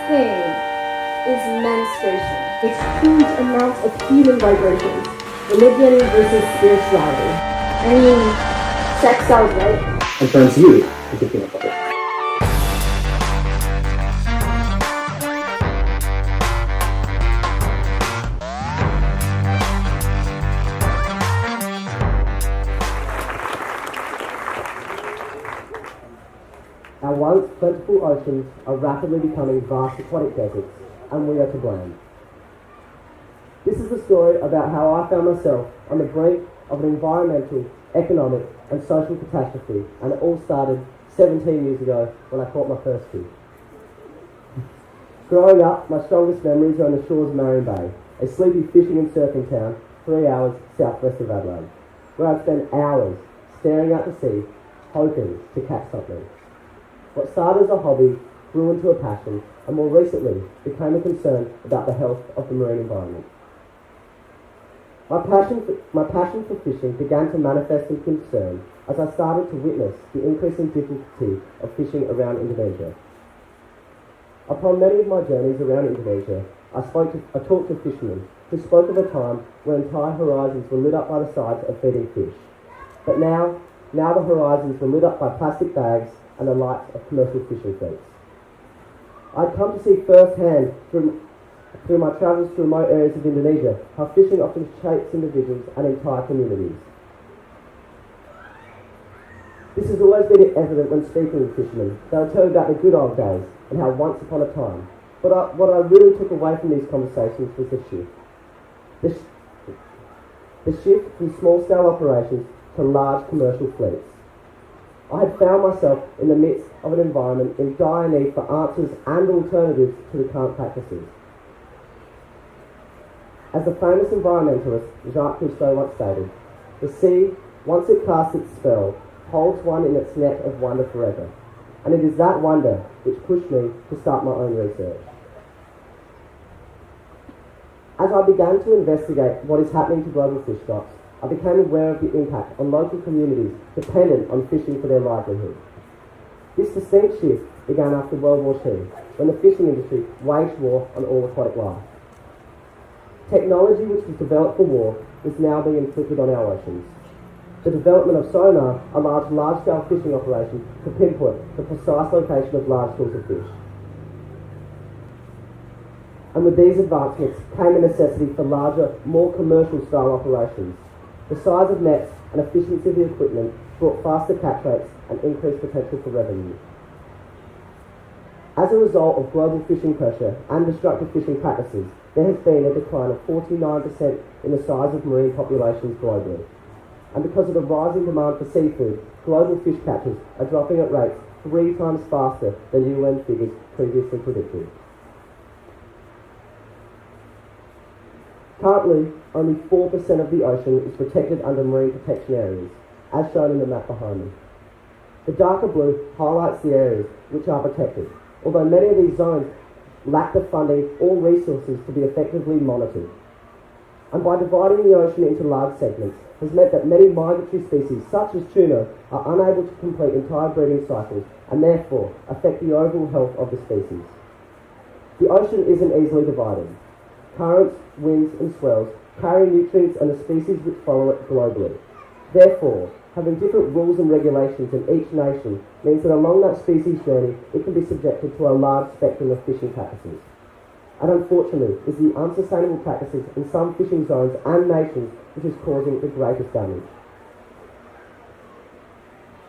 thing is menstruation. It's huge amounts of human vibrations. Religion versus spirituality. I mean, sex sells, right? And turns you into peanut butter. Our once plentiful oceans are rapidly becoming vast aquatic deserts, and we are to blame. This is the story about how I found myself on the brink of an environmental, economic and social catastrophe, and it all started 17 years ago when I caught my first fish. Growing up, my strongest memories are on the shores of Marion Bay, a sleepy fishing and surfing town 3 hours southwest of Adelaide, where I'd spend hours staring out to sea, hoping to catch something. What started as a hobby grew into a passion, and more recently became a concern about the health of the marine environment. My passion for fishing began to manifest in concern as I started to witness the increasing difficulty of fishing around Indonesia. Upon many of my journeys around Indonesia, I talked to fishermen who spoke of a time when entire horizons were lit up by the sides of feeding fish. But now the horizons were lit up by plastic bags and the lights of commercial fishing fleets. I'd come to see firsthand through my travels to remote areas of Indonesia how fishing often shapes individuals and entire communities. This has always been evident when speaking with fishermen. They'll tell you about the good old days and how once upon a time. But what I really took away from these conversations was the shift. The shift from small-scale operations to large commercial fleets. I had found myself in the midst of an environment in dire need for answers and alternatives to the current practices. As the famous environmentalist Jacques Cousteau once stated, the sea, once it casts its spell, holds one in its net of wonder forever. And it is that wonder which pushed me to start my own research. As I began to investigate what is happening to global fish stocks, I became aware of the impact on local communities dependent on fishing for their livelihood. This distinct shift began after World War II, when the fishing industry waged war on all aquatic life. Technology which was developed for war is now being inflicted on our oceans. The development of sonar allows large-scale fishing operations to pinpoint the precise location of large schools of fish. And with these advancements came a necessity for larger, more commercial-style operations. The size of nets and efficiency of the equipment brought faster catch rates and increased potential for revenue. As a result of global fishing pressure and destructive fishing practices, there has been a decline of 49% in the size of marine populations globally. And because of the rising demand for seafood, global fish catches are dropping at rates 3 times faster than UN figures previously predicted. Currently, only 4% of the ocean is protected under marine protection areas, as shown in the map behind me. The darker blue highlights the areas which are protected, although many of these zones lack the funding or resources to be effectively monitored. And by dividing the ocean into large segments has meant that many migratory species, such as tuna, are unable to complete entire breeding cycles and therefore affect the overall health of the species. The ocean isn't easily divided. Currents, winds and swells carry nutrients and the species which follow it globally. Therefore, having different rules and regulations in each nation means that along that species journey it can be subjected to a large spectrum of fishing practices. And unfortunately, it's the unsustainable practices in some fishing zones and nations which is causing the greatest damage.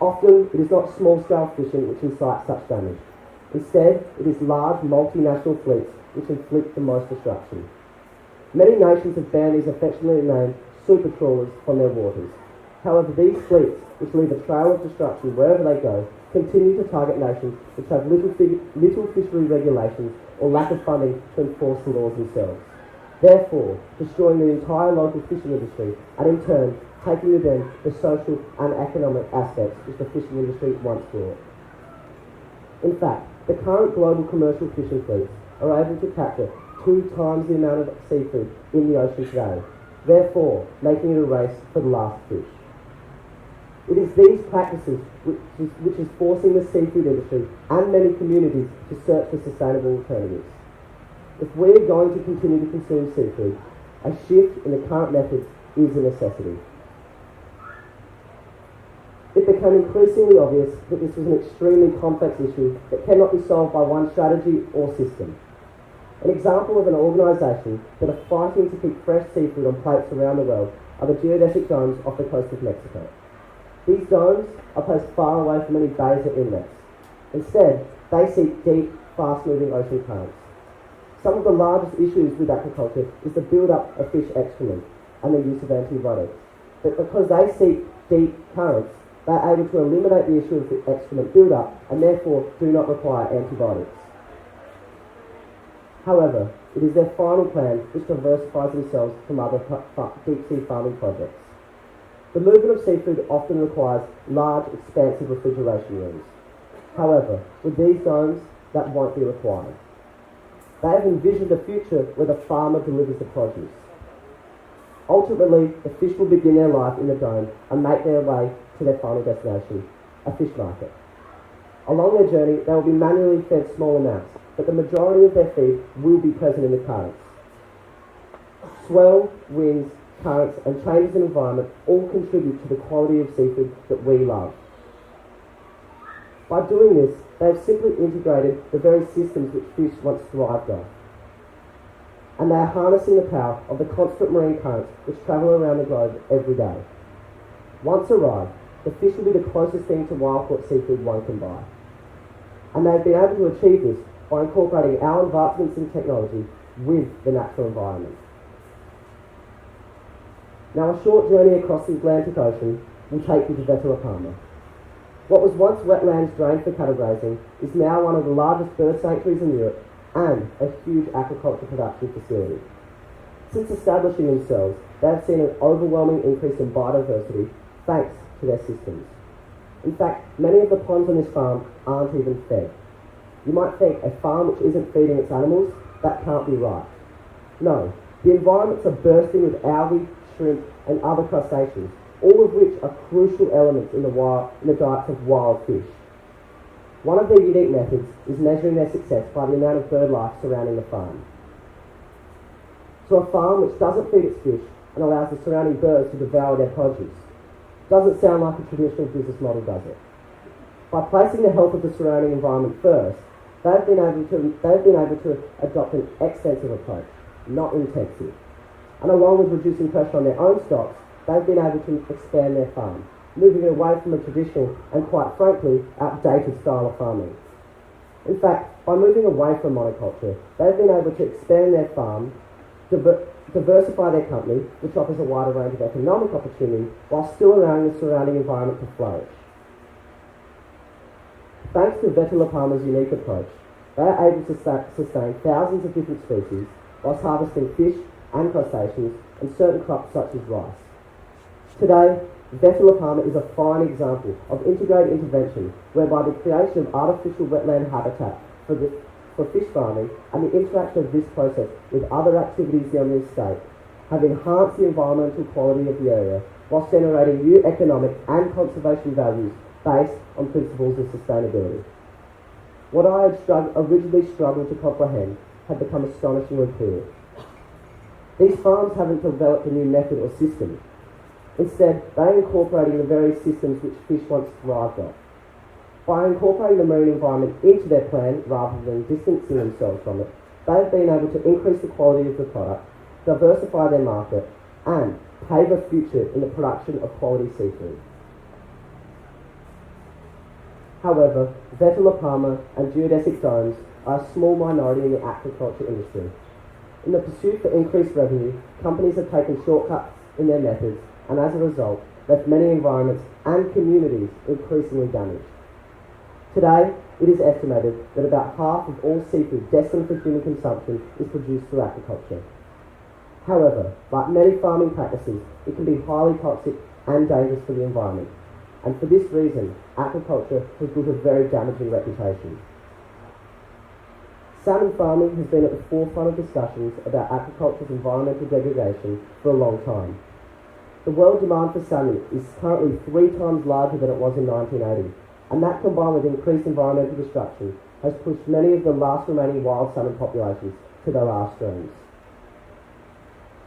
Often, it is not small-scale fishing which incites such damage. Instead, it is large multinational fleets which inflict the most destruction. Many nations have banned these affectionately named super trawlers from their waters. However, these fleets, which leave a trail of destruction wherever they go, continue to target nations which have little fishery regulations or lack of funding to enforce the laws themselves, therefore destroying the entire local fishing industry and in turn taking with them the social and economic aspects which the fishing industry once brought. In fact, the current global commercial fishing fleets are able to capture 2 times the amount of seafood in the ocean today, therefore making it a race for the last fish. It is these practices which is forcing the seafood industry and many communities to search for sustainable alternatives. If we are going to continue to consume seafood, a shift in the current methods is a necessity. It became increasingly obvious that this was an extremely complex issue that cannot be solved by one strategy or system. An example of an organisation that are fighting to keep fresh seafood on plates around the world are the geodesic domes off the coast of Mexico. These domes are placed far away from any bays or inlets. Instead, they seek deep, fast-moving ocean currents. Some of the largest issues with aquaculture is the build-up of fish excrement and the use of antibiotics. But because they seek deep currents, they are able to eliminate the issue of the excrement build-up and therefore do not require antibiotics. However, it is their final plan which diversifies themselves from other deep-sea farming projects. The movement of seafood often requires large, expansive refrigeration rooms. However, with these domes, that won't be required. They have envisioned a future where the farmer delivers the produce. Ultimately, the fish will begin their life in the dome and make their way to their final destination, a fish market. Along their journey, they will be manually fed small amounts, but the majority of their feed will be present in the currents. Swell, winds, currents, and changes in environment all contribute to the quality of seafood that we love. By doing this, they have simply integrated the very systems which fish once thrived on. And they are harnessing the power of the constant marine currents which travel around the globe every day. Once arrived, the fish will be the closest thing to wild-caught seafood one can buy. And they have been able to achieve this by incorporating our advancements in technology with the natural environment. Now a short journey across the Atlantic Ocean will take you to Vetula Palma. What was once wetlands drained for cattle grazing is now one of the largest bird sanctuaries in Europe and a huge aquaculture production facility. Since establishing themselves, they have seen an overwhelming increase in biodiversity thanks to their systems. In fact, many of the ponds on this farm aren't even fed. You might think a farm which isn't feeding its animals, that can't be right. No, the environments are bursting with algae, shrimp and other crustaceans, all of which are crucial elements in the diets of wild fish. One of their unique methods is measuring their success by the amount of bird life surrounding the farm. So a farm which doesn't feed its fish and allows the surrounding birds to devour their produce doesn't sound like a traditional business model, does it? By placing the health of the surrounding environment first, they've been able to adopt an extensive approach, not intensive. And along with reducing pressure on their own stocks, they've been able to expand their farm, moving away from a traditional and, quite frankly, outdated style of farming. In fact, by moving away from monoculture, they've been able to expand their farm, diversify their company, which offers a wider range of economic opportunity, while still allowing the surrounding environment to flourish. Thanks to Vetula Palma's unique approach, they are able to sustain thousands of different species, whilst harvesting fish and crustaceans and certain crops such as rice. Today, Vetula Palma is a fine example of integrated intervention whereby the creation of artificial wetland habitat for fish farming and the interaction of this process with other activities on the estate have enhanced the environmental quality of the area whilst generating new economic and conservation values based on principles of sustainability. What I had originally struggled to comprehend had become astonishingly clear. These farms haven't developed a new method or system. Instead, they are incorporating the very systems which fish once thrived on. By incorporating the marine environment into their plan rather than distancing themselves from it, they have been able to increase the quality of the product, diversify their market, and pave a future in the production of quality seafood. However, Vetula Palma and geodesic domes are a small minority in the aquaculture industry. In the pursuit for increased revenue, companies have taken shortcuts in their methods and as a result, left many environments and communities increasingly damaged. Today, it is estimated that about half of all seafood destined for human consumption is produced through aquaculture. However, like many farming practices, it can be highly toxic and dangerous for the environment, and for this reason, aquaculture has built a very damaging reputation. Salmon farming has been at the forefront of discussions about aquaculture's environmental degradation for a long time. The world demand for salmon is currently 3 times larger than it was in 1980, and that combined with increased environmental destruction has pushed many of the last remaining wild salmon populations to their last streams.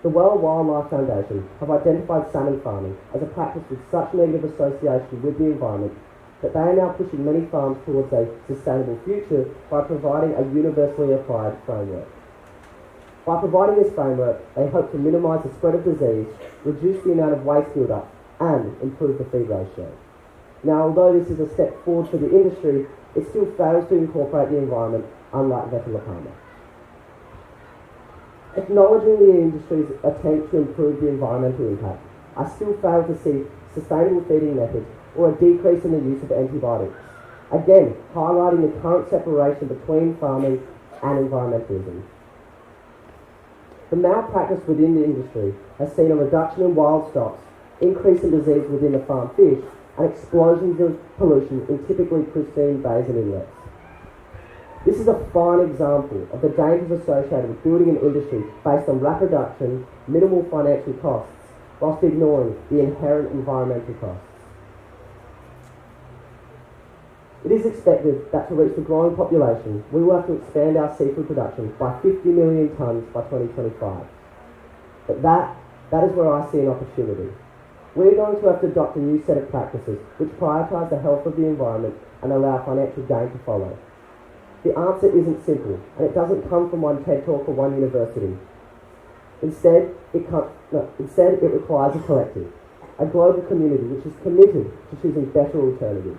The World Wildlife Foundation have identified salmon farming as a practice with such negative association with the environment that they are now pushing many farms towards a sustainable future by providing a universally applied framework. By providing this framework, they hope to minimise the spread of disease, reduce the amount of waste build-up, and improve the feed ratio. Now, although this is a step forward for the industry, it still fails to incorporate the environment, unlike Vetalapama. Acknowledging the industry's attempt to improve the environmental impact, I still fail to see sustainable feeding methods or a decrease in the use of antibiotics, again highlighting the current separation between farming and environmentalism. The malpractice within the industry has seen a reduction in wild stocks, increase in disease within the farm fish, and explosions of pollution in typically pristine bays and inlets. This is a fine example of the dangers associated with building an industry based on rapid production, minimal financial costs, whilst ignoring the inherent environmental costs. It is expected that to reach the growing population, we will have to expand our seafood production by 50 million tonnes by 2025. But that is where I see an opportunity. We are going to have to adopt a new set of practices which prioritise the health of the environment and allow financial gain to follow. The answer isn't simple, and it doesn't come from one TED Talk or one university. Instead, it requires a collective, a global community which is committed to choosing better alternatives.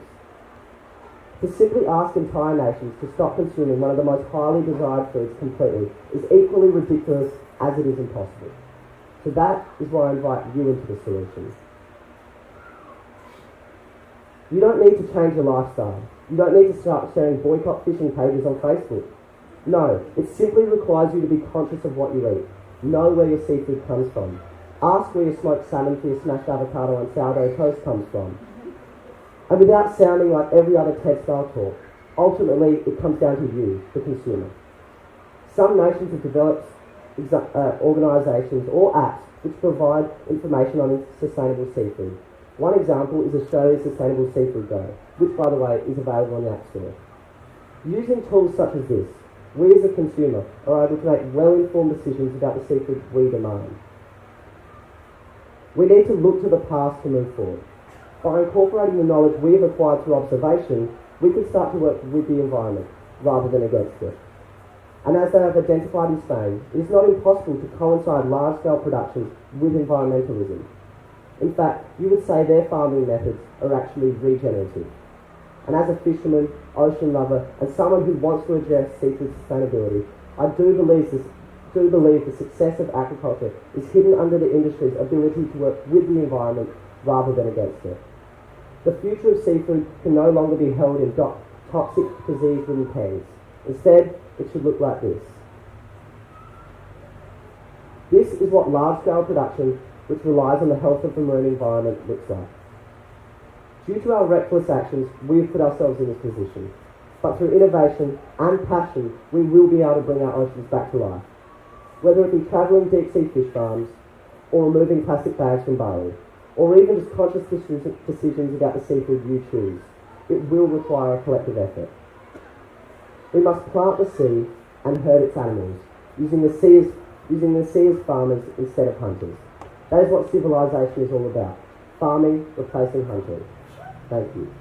To simply ask entire nations to stop consuming one of the most highly desired foods completely is equally ridiculous as it is impossible. So that is why I invite you into the solution. You don't need to change your lifestyle. You don't need to start sharing boycott fishing pages on Facebook. No, it simply requires you to be conscious of what you eat. Know where your seafood comes from. Ask where your smoked salmon for your smashed avocado and sourdough toast comes from. And without sounding like every other TED-style talk, ultimately it comes down to you, the consumer. Some nations have developed organisations or apps which provide information on sustainable seafood. One example is Australia's Sustainable Seafood Guide, which, by the way, is available on the App Store. Using tools such as this, we as a consumer are able to make well-informed decisions about the seafood we demand. We need to look to the past to move forward. By incorporating the knowledge we have acquired through observation, we can start to work with the environment rather than against it. And as they have identified in Spain, it is not impossible to coincide large-scale productions with environmentalism. In fact, you would say their farming methods are actually regenerative. And as a fisherman, ocean lover, and someone who wants to address seafood sustainability, I do believe the success of aquaculture is hidden under the industry's ability to work with the environment rather than against it. The future of seafood can no longer be held in toxic, disease-ridden pens. Instead, it should look like this. This is what large-scale production, which relies on the health of the marine environment, looks like. Due to our reckless actions, we have put ourselves in this position. But through innovation and passion, we will be able to bring our oceans back to life. Whether it be travelling deep-sea fish farms, or removing plastic bags from Bali, or even just conscious decisions about the seafood you choose, it will require a collective effort. We must plant the sea and herd its animals, using the sea as farmers instead of hunters. That is what civilization is all about. Farming replacing hunting. Thank you.